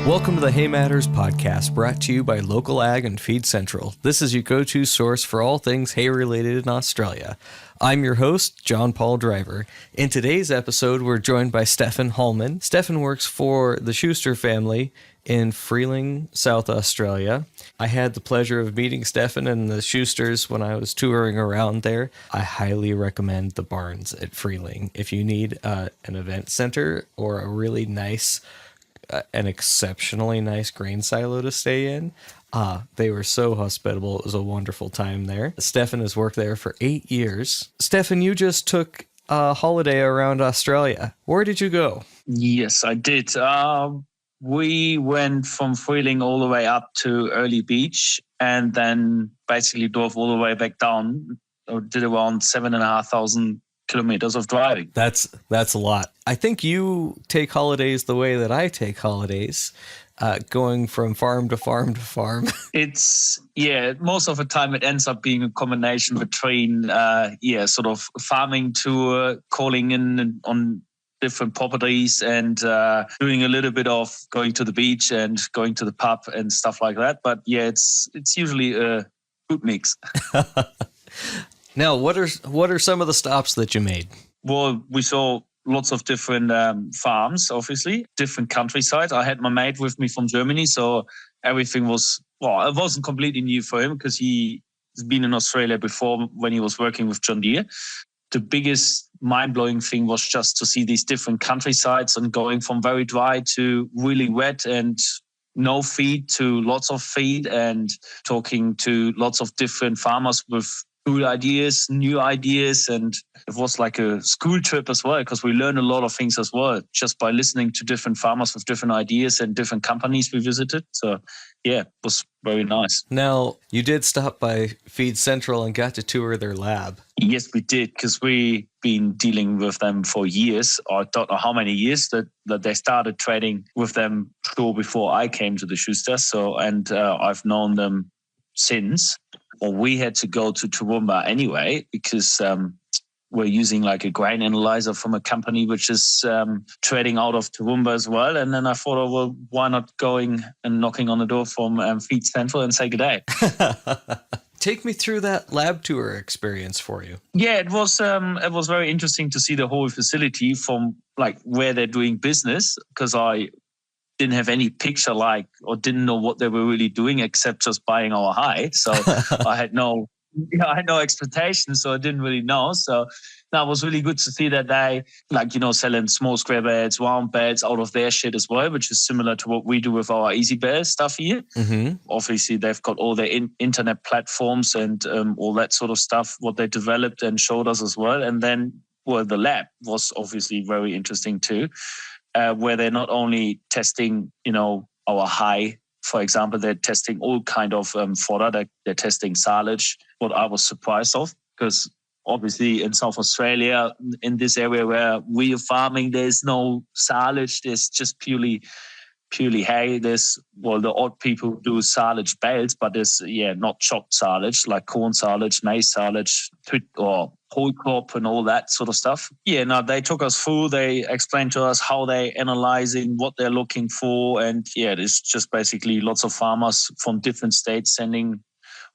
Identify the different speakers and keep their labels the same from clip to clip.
Speaker 1: Welcome to the Hay Matters podcast, brought to you by LocalAg and Feed Central. This is your go-to source for all things hay-related in Australia. I'm your host, Jon Paul Driver. In today's episode, we're joined by Stefan Hollmann. Stefan works for the Schuster family in Freeling, South Australia. I had the pleasure of meeting Stefan and the Schusters when I was touring around there. I highly recommend the barns at Freeling. If you need an event center or a really nice an exceptionally nice grain silo to stay in. They were so hospitable. It was a wonderful time there. Stefan has worked there for 8 years. Stefan, you just took a holiday around Australia. Where did you go?
Speaker 2: Yes, I did. We went from Freeling all the way up to Early Beach and then basically drove all the way back down. Did around 7,500 kilometers of driving.
Speaker 1: That's a lot. I think you take holidays the way that I take holidays, going from farm to farm to farm.
Speaker 2: Most of the time it ends up being a combination between, sort of farming to calling in on different properties and doing a little bit of going to the beach and going to the pub and stuff like that. But yeah, it's usually a good mix.
Speaker 1: Now, what are some of the stops that you made?
Speaker 2: Well, we saw lots of different farms, obviously, different countryside. I had my mate with me from Germany, so everything was, it wasn't completely new for him because he's been in Australia before when he was working with John Deere. The biggest mind-blowing thing was just to see these different countrysides and going from very dry to really wet and no feed to lots of feed and talking to lots of different farmers with cool ideas, new ideas, and it was like a school trip as well because we learned a lot of things as well just by listening to different farmers with different ideas and different companies we visited. So yeah, it was very nice.
Speaker 1: Now, you did stop by Feed Central and got to tour their lab.
Speaker 2: Yes, we did because we've been dealing with them for years. I don't know how many years that they started trading with them before I came to the Schusters. So, and I've known them since. Well, we had to go to Toowoomba anyway because we're using like a grain analyzer from a company which is trading out of Toowoomba as well. And then I thought, well, why not going and knocking on the door from Feed Central and say good day?
Speaker 1: Take me through that lab tour experience for you.
Speaker 2: Yeah, it was very interesting to see the whole facility from like where they're doing business because I didn't have any picture or didn't know what they were really doing except just buying our hay. So I had no expectations, so I didn't really know. So that was really good to see that they selling small square beds, round beds out of their shit as well, which is similar to what we do with our Easy Bale stuff here. Mm-hmm. Obviously, they've got all their internet platforms and all that sort of stuff, what they developed and showed us as well. And then, the lab was obviously very interesting too. Where they're not only testing, our hay, for example, they're testing all kind of fodder. They're testing silage, what I was surprised of, because obviously in South Australia, in this area where we are farming, there's no silage. There's just purely hay. There's, the odd people do silage bales, but there's, not chopped silage, like corn silage, maize silage, or whole crop and all that sort of stuff. Yeah, no, they took us through. They explained to us how they're analyzing, what they're looking for. And it's just basically lots of farmers from different states sending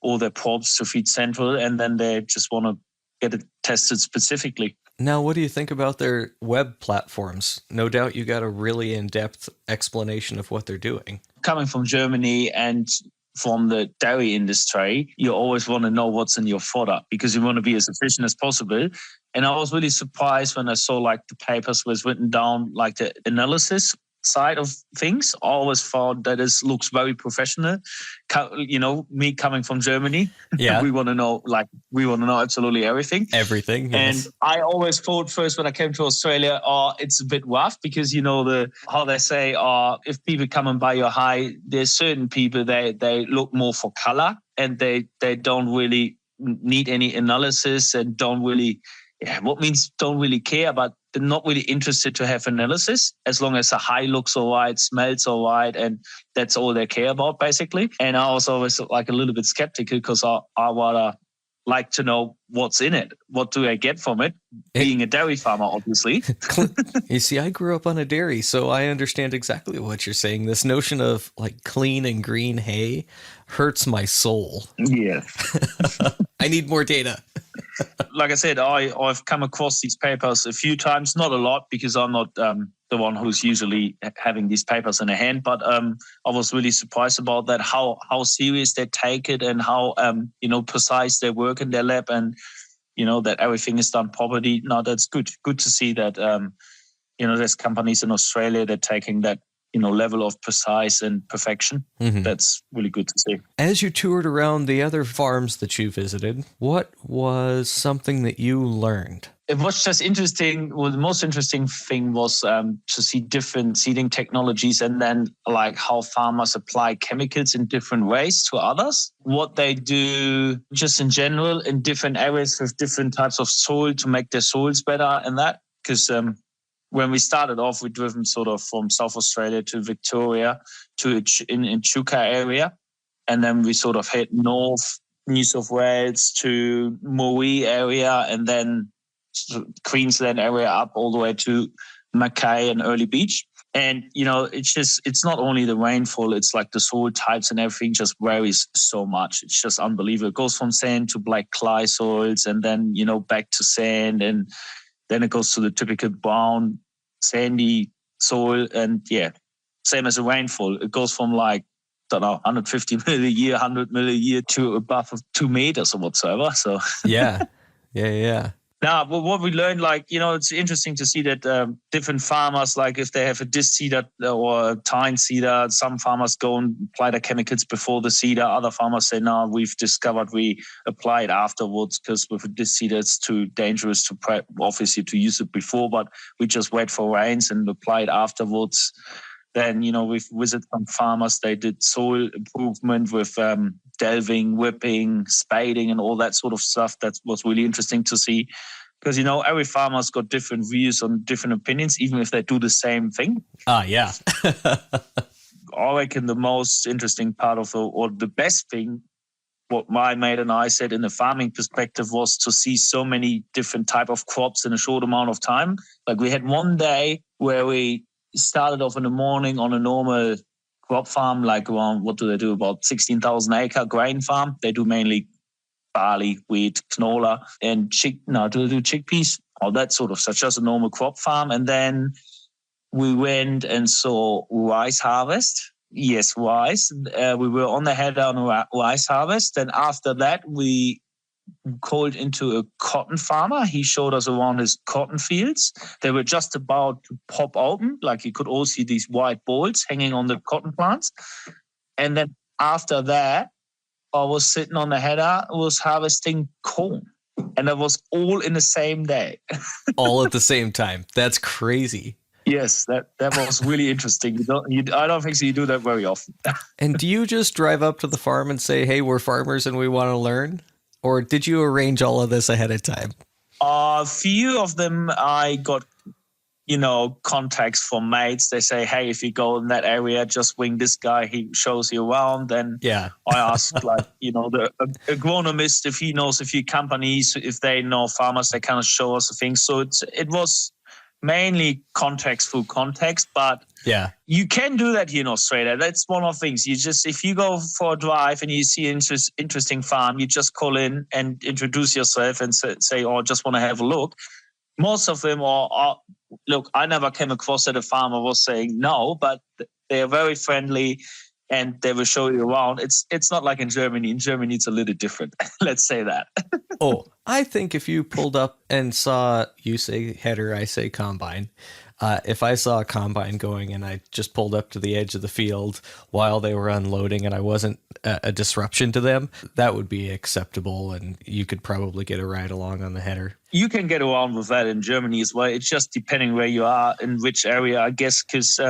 Speaker 2: all their probes to Feed Central. And then they just want to get it tested specifically.
Speaker 1: Now, what do you think about their web platforms? No doubt you got a really in-depth explanation of what they're doing.
Speaker 2: Coming from Germany and from the dairy industry, you always want to know what's in your fodder because you want to be as efficient as possible. And I was really surprised when I saw like the papers was written down, like the analysis side of things. I always thought that it looks very professional. Me coming from Germany, we want to know absolutely everything.
Speaker 1: Everything, yes.
Speaker 2: And I always thought first when I came to Australia, it's a bit rough because how they say, if people come and buy your hay, there's certain people they look more for color and they don't really need any analysis and don't really care, but they're not really interested to have analysis as long as the hay looks all right, smells all right, and that's all they care about basically. And I was always like a little bit skeptical because I rather like to know what's in it. What do I get from it? Being a dairy farmer, obviously.
Speaker 1: You see, I grew up on a dairy, so I understand exactly what you're saying. This notion of like clean and green hay hurts my soul.
Speaker 2: Yes.
Speaker 1: I need more data.
Speaker 2: Like I said, I've come across these papers a few times, not a lot because I'm not the one who's usually having these papers in a hand, but I was really surprised about that, how serious they take it and how, precise they work in their lab and, that everything is done properly. Now that's good. Good to see that, there's companies in Australia that are taking that, level of precise and perfection. Mm-hmm. That's really good to see.
Speaker 1: As you toured around the other farms that you visited, what was something that you learned?
Speaker 2: It was just interesting. Well, the most interesting thing was to see different seeding technologies and then like how farmers apply chemicals in different ways to others. What they do just in general in different areas with different types of soil to make their soils better and that. Because when we started off, we driven sort of from South Australia to Victoria to in Chuka area. And then we sort of head north, New South Wales to Maui area and then Queensland area up all the way to Mackay and Early Beach. And, it's not only the rainfall, it's like the soil types and everything just varies so much. It's just unbelievable. It goes from sand to black clay soils and then, back to sand. And then it goes to the typical brown, sandy soil. And same as the rainfall. It goes from 150 mil a year, 100 mil a year to above 2 meters or whatsoever. So
Speaker 1: Yeah.
Speaker 2: Now, what we learned, it's interesting to see that different farmers, like if they have a disc seeder or a tine seeder, some farmers go and apply the chemicals before the seeder. Other farmers say, no, we've discovered we apply it afterwards because with a disc seeder, it's too dangerous obviously to use it before, but we just wait for rains and apply it afterwards. Then, we've visited some farmers. They did soil improvement with delving, whipping, spading, and all that sort of stuff. That was really interesting to see because, every farmer's got different views and different opinions, even if they do the same thing.
Speaker 1: Yeah.
Speaker 2: I reckon the most interesting part or the best thing, what my mate and I said in the farming perspective was to see so many different type of crops in a short amount of time. Like we had one day where we started off in the morning on a normal crop farm, like around, what do they do, about 16,000 acre grain farm. They do mainly barley, wheat, canola, and do they do chickpeas, all that sort of stuff, just a normal crop farm. And then we went and saw rice harvest. Yes, rice. We were on the header on rice harvest. And after that, we called into a cotton farmer. He showed us around his cotton fields. They were just about to pop open. Like you could all see these white balls hanging on the cotton plants. And then after that, I was sitting on the header, was harvesting corn. And that was all in the same day.
Speaker 1: All at the same time. That's crazy.
Speaker 2: Yes, that was really interesting. I don't think so you do that very often.
Speaker 1: And do you just drive up to the farm and say, hey, we're farmers and we want to learn? Or did you arrange all of this ahead of time?
Speaker 2: A few of them I got, contacts from mates. They say, hey, if you go in that area, just wing this guy. He shows you around. Then I ask, the agronomist, if he knows a few companies, if they know farmers, they kind of show us the things. So it was mainly contacts through contacts, but you can do that here in Australia. That's one of the things. If you go for a drive and you see an interesting farm, you just call in and introduce yourself and say, oh, I just want to have a look. Most of them are look, I never came across that a farmer was saying no, but they are very friendly and they will show you around. It's not like in Germany. In Germany, it's a little different. Let's say that.
Speaker 1: Oh, I think if you pulled up and saw, you say header, I say combine. If I saw a combine going and I just pulled up to the edge of the field while they were unloading and I wasn't a disruption to them, that would be acceptable and you could probably get a ride along on the header.
Speaker 2: You can get around with that in Germany as well. It's just depending where you are, in which area, I guess, because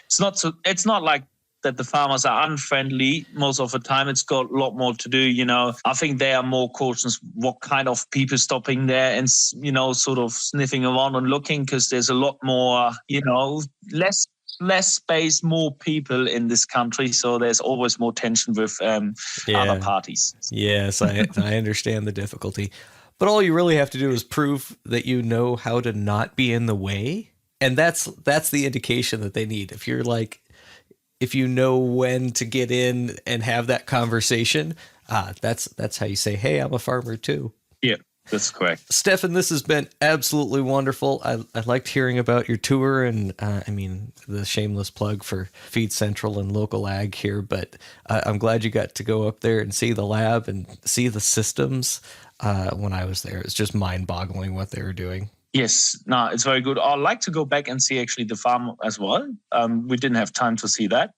Speaker 2: it's not like that the farmers are unfriendly most of the time. It's got a lot more to do, I think they are more cautious what kind of people stopping there and, sort of sniffing around and looking, because there's a lot more, less less space, more people in this country, so there's always more tension with other parties.
Speaker 1: Yes, I understand the difficulty. But all you really have to do is prove that you know how to not be in the way. And that's the indication that they need. If you're like, if you know when to get in and have that conversation, that's how you say, hey, I'm a farmer too.
Speaker 2: Yeah, that's correct.
Speaker 1: Stefan, this has been absolutely wonderful. I liked hearing about your tour and, the shameless plug for Feed Central and LocalAg here, but I'm glad you got to go up there and see the lab and see the systems. When I was there, it's just mind-boggling what they were doing.
Speaker 2: Yes, no, it's very good. I'd like to go back and see actually the farm as well. We didn't have time to see that.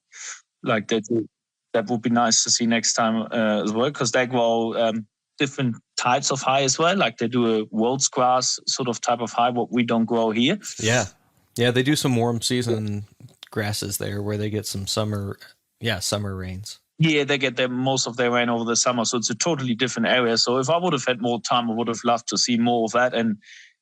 Speaker 2: Like that would be nice to see next time as well, because they grow different types of hay as well. Like they do a world's grass sort of type of hay, what we don't grow here.
Speaker 1: Yeah, they do some warm season grasses there where they get some summer rains.
Speaker 2: Yeah, they get most of their rain over the summer, so it's a totally different area. So if I would have had more time, I would have loved to see more of that and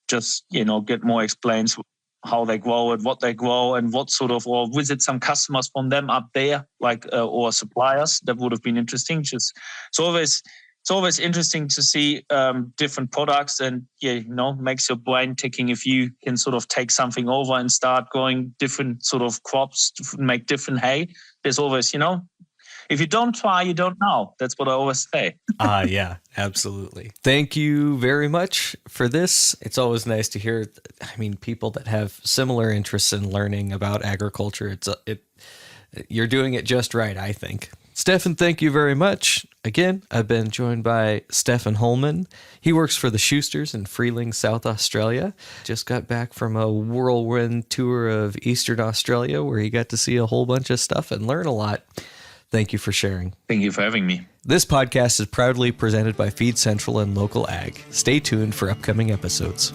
Speaker 2: just, get more explains how they grow and what they grow and what sort of, or visit some customers from them up there, like or suppliers. That would have been interesting. It's always interesting to see different products, and makes your brain ticking if you can sort of take something over and start growing different sort of crops to make different hay. There's always, if you don't try, you don't know. That's what I always say.
Speaker 1: Yeah, absolutely. Thank you very much for this. It's always nice to hear, people that have similar interests in learning about agriculture. You're doing it just right, I think. Stefan, thank you very much. Again, I've been joined by Stefan Hollmann. He works for the Schusters in Freeling, South Australia. Just got back from a whirlwind tour of Eastern Australia where he got to see a whole bunch of stuff and learn a lot. Thank you for sharing.
Speaker 2: Thank you for having me.
Speaker 1: This podcast is proudly presented by Feed Central and LocalAg. Stay tuned for upcoming episodes.